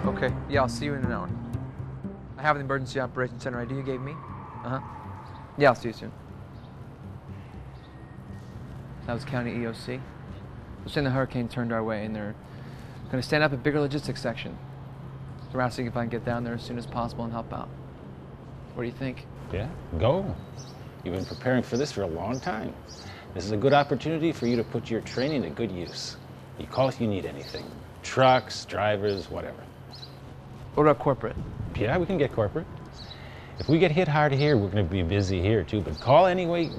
Okay, yeah, I'll see you in an hour. I have the emergency operations center ID you gave me. Yeah, I'll see you soon. That was County EOC. They're saying the hurricane turned our way and they're going to stand up a bigger logistics section. They're asking if I can get down there as soon as possible and help out. What do you think? Yeah, go. You've been preparing for this for a long time. This is a good opportunity for you to put your training to good use. You call if you need anything. Trucks, drivers, whatever. What about corporate? Yeah, we can get corporate. If we get hit hard here, we're going to be busy here too. But call anyway,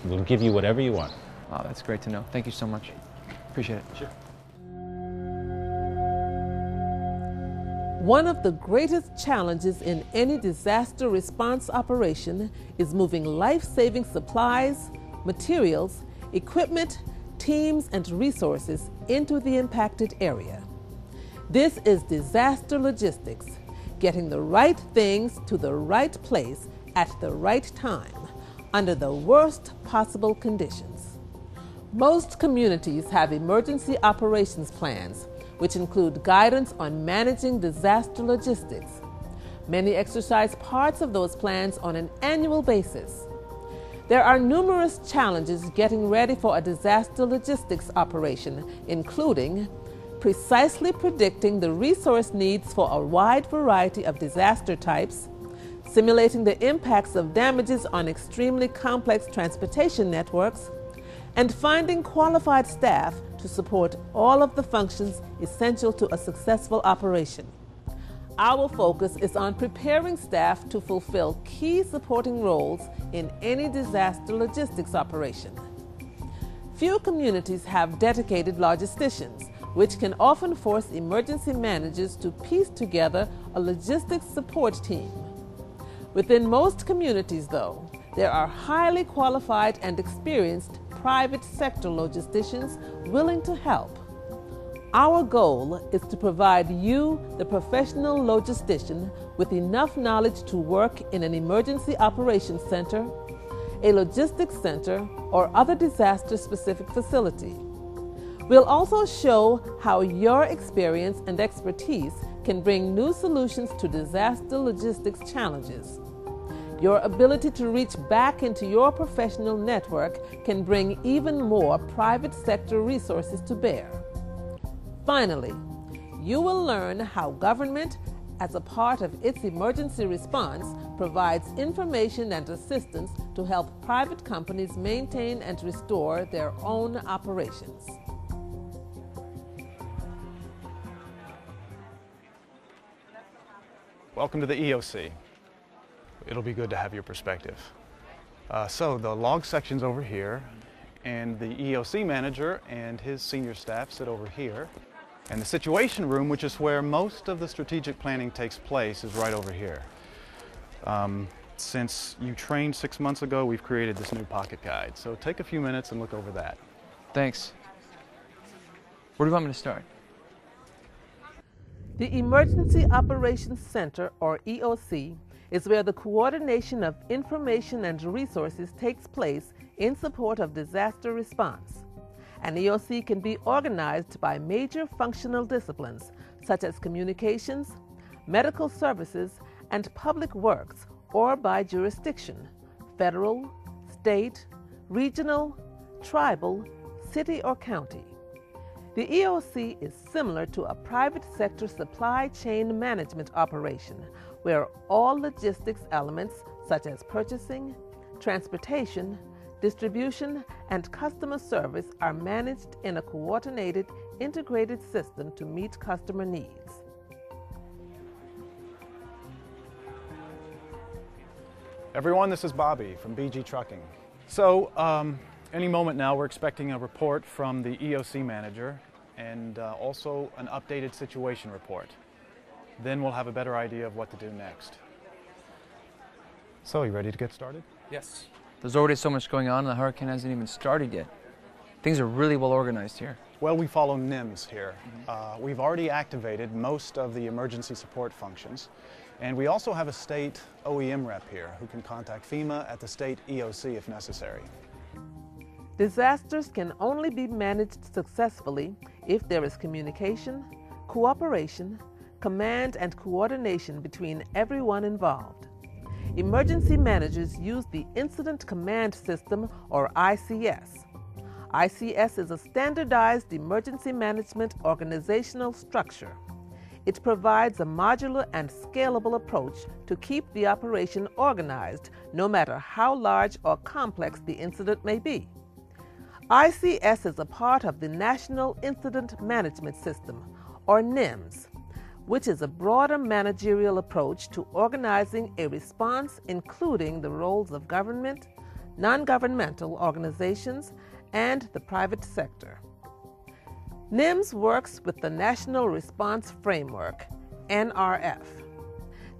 we'll give you whatever you want. Oh, that's great to know. Thank you so much. Appreciate it. Sure. One of the greatest challenges in any disaster response operation is moving life-saving supplies, materials, equipment, teams, and resources into the impacted area. This is disaster logistics, getting the right things to the right place at the right time, under the worst possible conditions. Most communities have emergency operations plans, which include guidance on managing disaster logistics. Many exercise parts of those plans on an annual basis. There are numerous challenges getting ready for a disaster logistics operation, including precisely predicting the resource needs for a wide variety of disaster types, simulating the impacts of damages on extremely complex transportation networks, and finding qualified staff to support all of the functions essential to a successful operation. Our focus is on preparing staff to fulfill key supporting roles in any disaster logistics operation. Few communities have dedicated logisticians, which can often force emergency managers to piece together a logistics support team. Within most communities, though, there are highly qualified and experienced private sector logisticians willing to help. Our goal is to provide you, the professional logistician, with enough knowledge to work in an emergency operations center, a logistics center, or other disaster-specific facility. We'll also show how your experience and expertise can bring new solutions to disaster logistics challenges. Your ability to reach back into your professional network can bring even more private sector resources to bear. Finally, you will learn how government, as a part of its emergency response, provides information and assistance to help private companies maintain and restore their own operations. Welcome to the EOC. It'll be good to have your perspective. So the log section's over here, and the EOC manager and his senior staff sit over here. And the situation room, which is where most of the strategic planning takes place, is right over here. Since you trained 6 months ago, we've created this new pocket guide. So take a few minutes and look over that. Thanks. Where do you want me to start? The Emergency Operations Center, or EOC, is where the coordination of information and resources takes place in support of disaster response. An EOC can be organized by major functional disciplines such as communications, medical services, and public works, or by jurisdiction: federal, state, regional, tribal, city, or county. The EOC is similar to a private sector supply chain management operation, where all logistics elements such as purchasing, transportation, distribution, and customer service are managed in a coordinated, integrated system to meet customer needs. Everyone, this is Bobby from BG Trucking. So, any moment now we're expecting a report from the EOC manager and also an updated situation report. Then we'll have a better idea of what to do next. So, you ready to get started? Yes. There's already so much going on and the hurricane hasn't even started yet. Things are really well organized here. Well, we follow NIMS here. We've already activated most of the emergency support functions. And we also have a state OEM rep here who can contact FEMA at the state EOC if necessary. Disasters can only be managed successfully if there is communication, cooperation, command, and coordination between everyone involved. Emergency managers use the Incident Command System, or ICS. ICS is a standardized emergency management organizational structure. It provides a modular and scalable approach to keep the operation organized, no matter how large or complex the incident may be. ICS is a part of the National Incident Management System, or NIMS, which is a broader managerial approach to organizing a response including the roles of government, non-governmental organizations, and the private sector. NIMS works with the National Response Framework, NRF.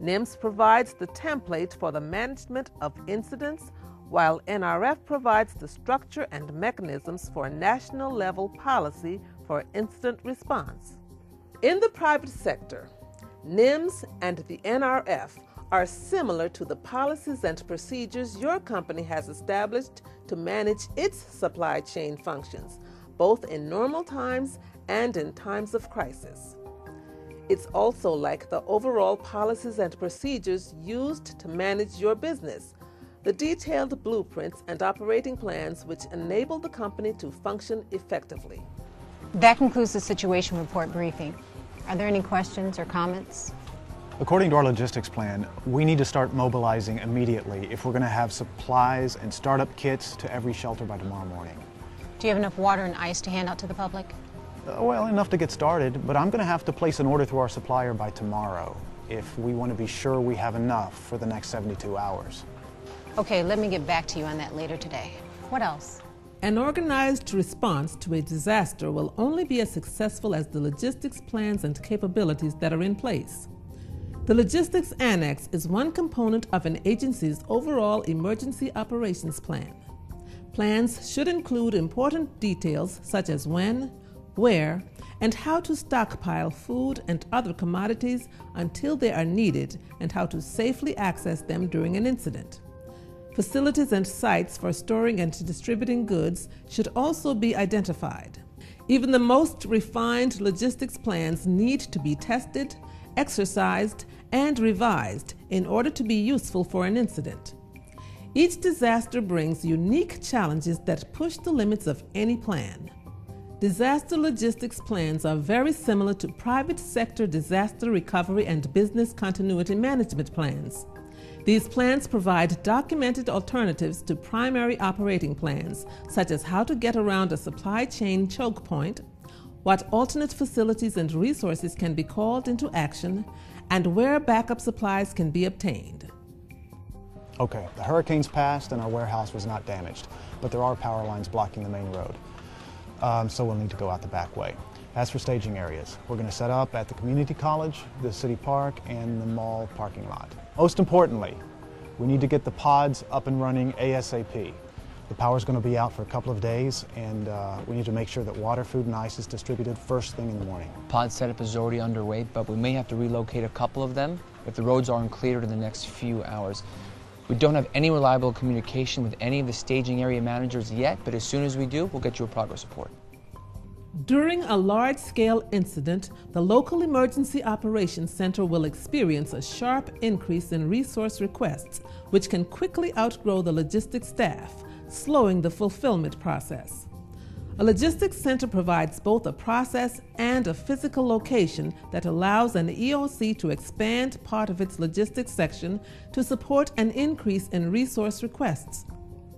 NIMS provides the template for the management of incidents, while NRF provides the structure and mechanisms for national-level policy for incident response. In the private sector, NIMS and the NRF are similar to the policies and procedures your company has established to manage its supply chain functions, both in normal times and in times of crisis. It's also like the overall policies and procedures used to manage your business, the detailed blueprints and operating plans which enable the company to function effectively. That concludes the situation report briefing. Are there any questions or comments? According to our logistics plan, we need to start mobilizing immediately if we're going to have supplies and startup kits to every shelter by tomorrow morning. Do you have enough water and ice to hand out to the public? Well, enough to get started, but I'm going to have to place an order through our supplier by tomorrow if we want to be sure we have enough for the next 72 hours. Okay, let me get back to you on that later today. What else? An organized response to a disaster will only be as successful as the logistics plans and capabilities that are in place. The Logistics Annex is one component of an agency's overall emergency operations plan. Plans should include important details such as when, where, and how to stockpile food and other commodities until they are needed and how to safely access them during an incident. Facilities and sites for storing and distributing goods should also be identified. Even the most refined logistics plans need to be tested, exercised, and revised in order to be useful for an incident. Each disaster brings unique challenges that push the limits of any plan. Disaster logistics plans are very similar to private sector disaster recovery and business continuity management plans. These plans provide documented alternatives to primary operating plans, such as how to get around a supply chain choke point, what alternate facilities and resources can be called into action, and where backup supplies can be obtained. Okay, the hurricane's passed and our warehouse was not damaged, but there are power lines blocking the main road. So we'll need to go out the back way. As for staging areas, we're going to set up at the community college, the city park, and the mall parking lot. Most importantly, we need to get the pods up and running ASAP. The power's going to be out for a couple of days, and we need to make sure that water, food, and ice is distributed first thing in the morning. Pod setup is already underway, but we may have to relocate a couple of them if the roads aren't cleared in the next few hours. We don't have any reliable communication with any of the staging area managers yet, but as soon as we do, we'll get you a progress report. During a large-scale incident, the local emergency operations center will experience a sharp increase in resource requests, which can quickly outgrow the logistics staff, slowing the fulfillment process. A logistics center provides both a process and a physical location that allows an EOC to expand part of its logistics section to support an increase in resource requests.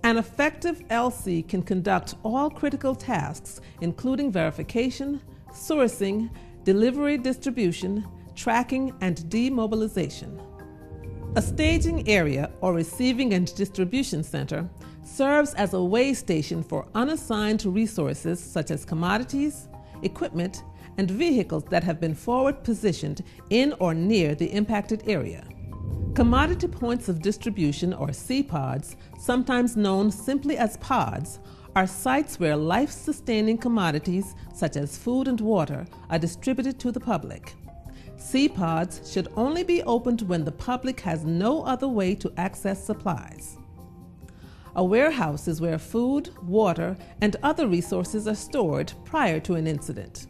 An effective LC can conduct all critical tasks, including verification, sourcing, delivery distribution, tracking, and demobilization. A staging area or receiving and distribution center serves as a way station for unassigned resources such as commodities, equipment, and vehicles that have been forward positioned in or near the impacted area. Commodity points of distribution, or C-pods, sometimes known simply as pods, are sites where life-sustaining commodities such as food and water are distributed to the public. C-pods should only be opened when the public has no other way to access supplies. A warehouse is where food, water, and other resources are stored prior to an incident.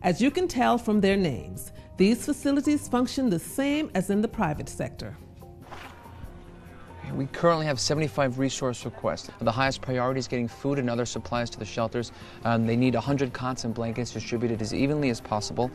As you can tell from their names, These facilities function the same as in the private sector. We currently have 75 resource requests. The highest priority is getting food and other supplies to the shelters. They need 100 cots and blankets distributed as evenly as possible.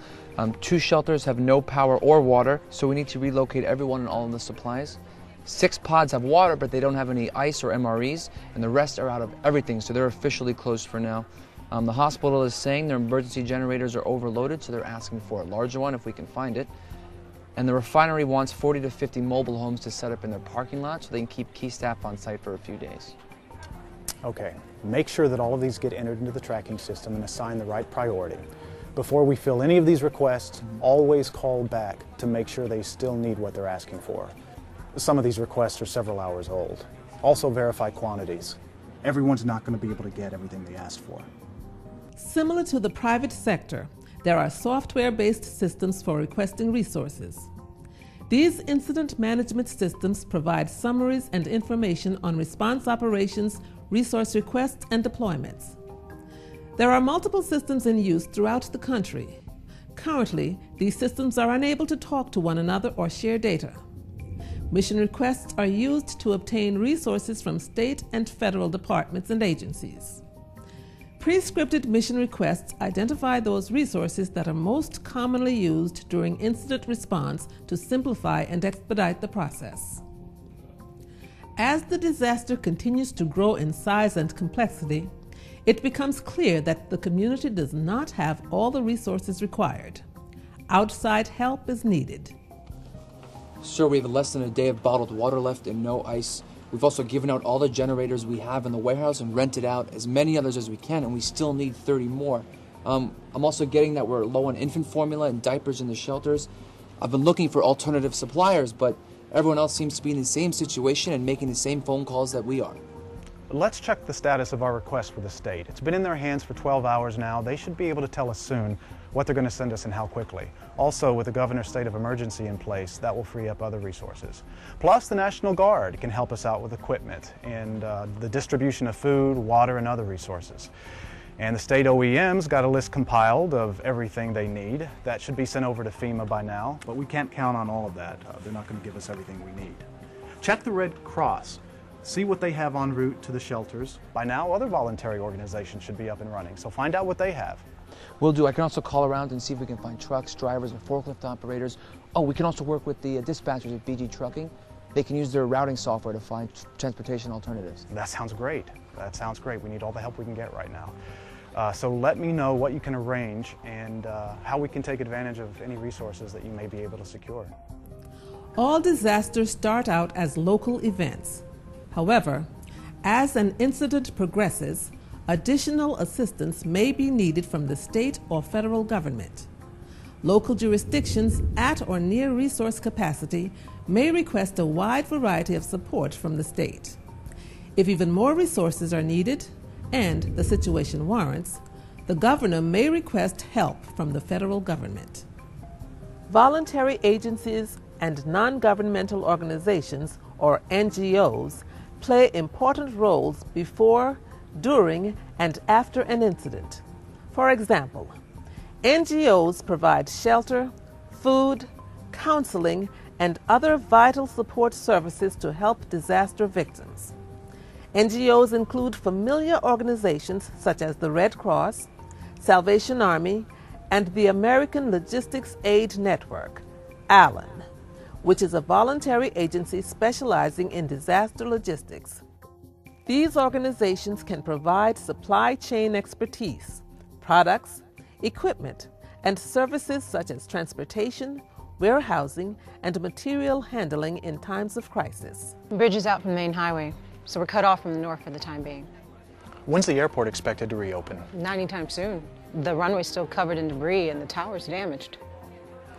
2 shelters have no power or water, so we need to relocate everyone and all of the supplies. 6 pods have water, but they don't have any ice or MREs, and the rest are out of everything, so they're officially closed for now. The hospital is saying their emergency generators are overloaded, so they're asking for a larger one if we can find it. And the refinery wants 40 to 50 mobile homes to set up in their parking lot so they can keep key staff on site for a few days. Okay, make sure that all of these get entered into the tracking system and assign the right priority. Before we fill any of these requests, always call back to make sure they still need what they're asking for. Some of these requests are several hours old. Also verify quantities. Everyone's not going to be able to get everything they asked for. Similar to the private sector, there are software-based systems for requesting resources. These incident management systems provide summaries and information on response operations, resource requests, and deployments. There are multiple systems in use throughout the country. Currently, these systems are unable to talk to one another or share data. Mission requests are used to obtain resources from state and federal departments and agencies. Pre-scripted mission requests identify those resources that are most commonly used during incident response to simplify and expedite the process. As the disaster continues to grow in size and complexity, it becomes clear that the community does not have all the resources required. Outside help is needed. Sir, we have less than a day of bottled water left and no ice. We've also given out all the generators we have in the warehouse and rented out as many others as we can, and we still need 30 more. I'm also getting that we're low on infant formula and diapers in the shelters. I've been looking for alternative suppliers, but everyone else seems to be in the same situation and making the same phone calls that we are. Let's check the status of our request with the state. It's been in their hands for 12 hours now. They should be able to tell us soon what they're going to send us and how quickly. Also, with the governor's state of emergency in place, that will free up other resources. Plus, the National Guard can help us out with equipment and the distribution of food, water, and other resources. And the state OEM's got a list compiled of everything they need. That should be sent over to FEMA by now, but we can't count on all of that. They're not going to give us everything we need. Check the Red Cross. See what they have en route to the shelters. By now, other voluntary organizations should be up and running, so find out what they have. Will do. I can also call around and see if we can find trucks, drivers, and forklift operators. Oh, we can also work with the dispatchers at BG Trucking. They can use their routing software to find transportation alternatives. That sounds great. That sounds great. We need all the help we can get right now. So let me know what you can arrange and how we can take advantage of any resources that you may be able to secure. All disasters start out as local events. However, as an incident progresses, additional assistance may be needed from the state or federal government. Local jurisdictions at or near resource capacity may request a wide variety of support from the state. If even more resources are needed, and the situation warrants, the governor may request help from the federal government. Voluntary agencies and non-governmental organizations, or NGOs, play important roles before, during, and after an incident. For example, NGOs provide shelter, food, counseling, and other vital support services to help disaster victims. NGOs include familiar organizations such as the Red Cross, Salvation Army, and the American Logistics Aid Network, ALAN, which is a voluntary agency specializing in disaster logistics. These organizations can provide supply chain expertise, products, equipment, and services such as transportation, warehousing, and material handling in times of crisis. The bridge is out from the main highway, so we're cut off from the north for the time being. When's the airport expected to reopen? Not anytime soon. The runway's still covered in debris and the tower's damaged.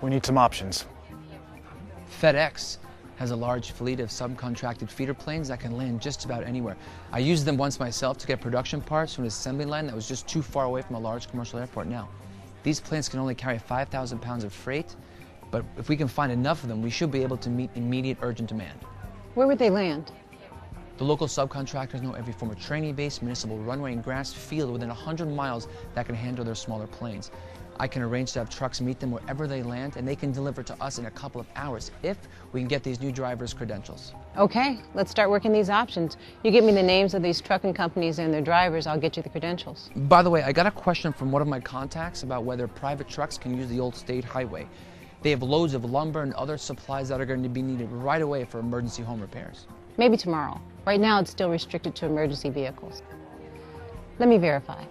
We need some options. FedEx has a large fleet of subcontracted feeder planes that can land just about anywhere. I used them once myself to get production parts from an assembly line that was just too far away from a large commercial airport. Now, these planes can only carry 5,000 pounds of freight, but if we can find enough of them, we should be able to meet immediate urgent demand. Where would they land? The local subcontractors know every former training base, municipal runway, and grass field within 100 miles that can handle their smaller planes. I can arrange to have trucks meet them wherever they land, and they can deliver to us in a couple of hours if we can get these new drivers' credentials. Okay, let's start working these options. You give me the names of these trucking companies and their drivers, I'll get you the credentials. By the way, I got a question from one of my contacts about whether private trucks can use the old state highway. They have loads of lumber and other supplies that are going to be needed right away for emergency home repairs. Maybe tomorrow. Right now it's still restricted to emergency vehicles. Let me verify,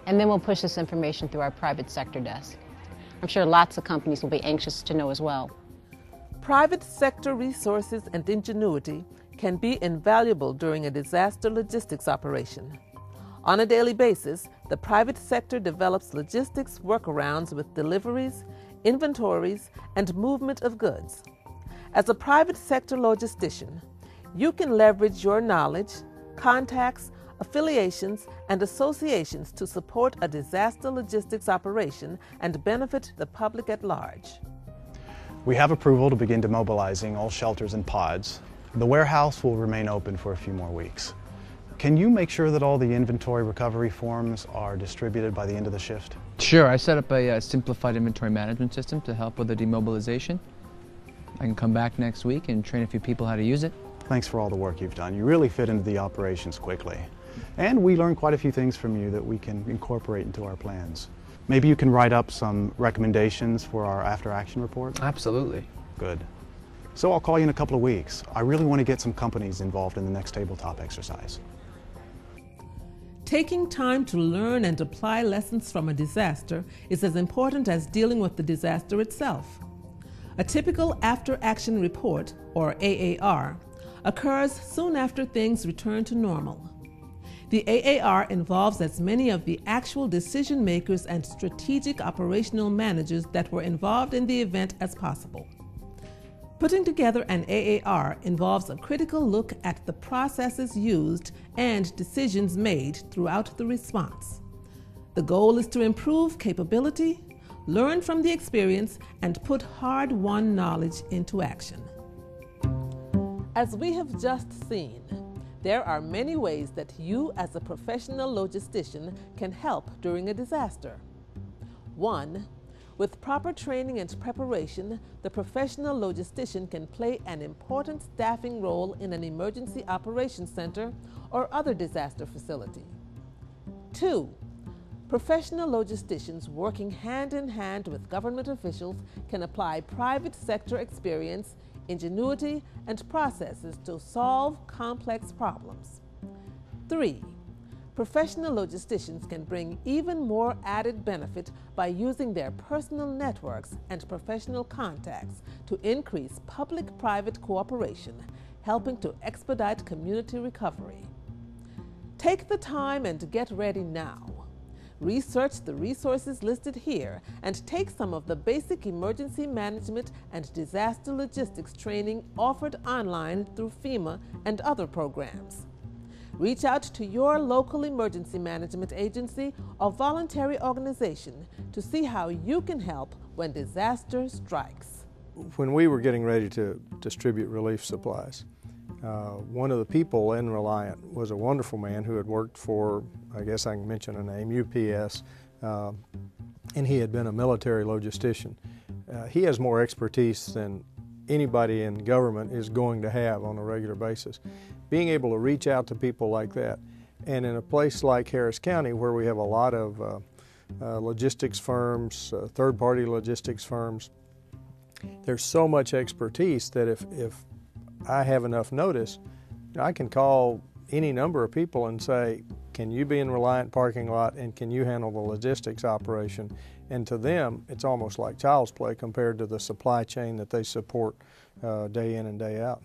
and then we'll push this information through our private sector desk. I'm sure lots of companies will be anxious to know as well. Private sector resources and ingenuity can be invaluable during a disaster logistics operation. On a daily basis, the private sector develops logistics workarounds with deliveries, inventories, and movement of goods. As a private sector logistician, you can leverage your knowledge, contacts, affiliations, and associations to support a disaster logistics operation and benefit the public at large. We have approval to begin demobilizing all shelters and pods. The warehouse will remain open for a few more weeks. Can you make sure that all the inventory recovery forms are distributed by the end of the shift? Sure, I set up a simplified inventory management system to help with the demobilization. I can come back next week and train a few people how to use it. Thanks for all the work you've done. You really fit into the operations quickly. And we learned quite a few things from you that we can incorporate into our plans. Maybe you can write up some recommendations for our after-action report? Absolutely. Good. So I'll call you in a couple of weeks. I really want to get some companies involved in the next tabletop exercise. Taking time to learn and apply lessons from a disaster is as important as dealing with the disaster itself. A typical after-action report, or AAR, occurs soon after things return to normal. The AAR involves as many of the actual decision makers and strategic operational managers that were involved in the event as possible. Putting together an AAR involves a critical look at the processes used and decisions made throughout the response. The goal is to improve capability, learn from the experience, and put hard-won knowledge into action. As we have just seen, there are many ways that you as a professional logistician can help during a disaster. 1. With proper training and preparation, the professional logistician can play an important staffing role in an emergency operations center or other disaster facility. 2. Professional logisticians working hand in hand with government officials can apply private sector experience, ingenuity, and processes to solve complex problems. 3. Professional logisticians can bring even more added benefit by using their personal networks and professional contacts to increase public-private cooperation, helping to expedite community recovery. Take the time and get ready now. Research the resources listed here and take some of the basic emergency management and disaster logistics training offered online through FEMA and other programs. Reach out to your local emergency management agency or voluntary organization to see how you can help when disaster strikes. When we were getting ready to distribute relief supplies, one of the people in Reliant was a wonderful man who had worked for, I guess I can mention a name, UPS, and he had been a military logistician. He has more expertise than anybody in government is going to have on a regular basis. Being able to reach out to people like that, and in a place like Harris County where we have a lot of logistics firms, third-party logistics firms, there's so much expertise that if I have enough notice, I can call any number of people and say, can you be in Reliant parking lot and can you handle the logistics operation? And to them, it's almost like child's play compared to the supply chain that they support day in and day out.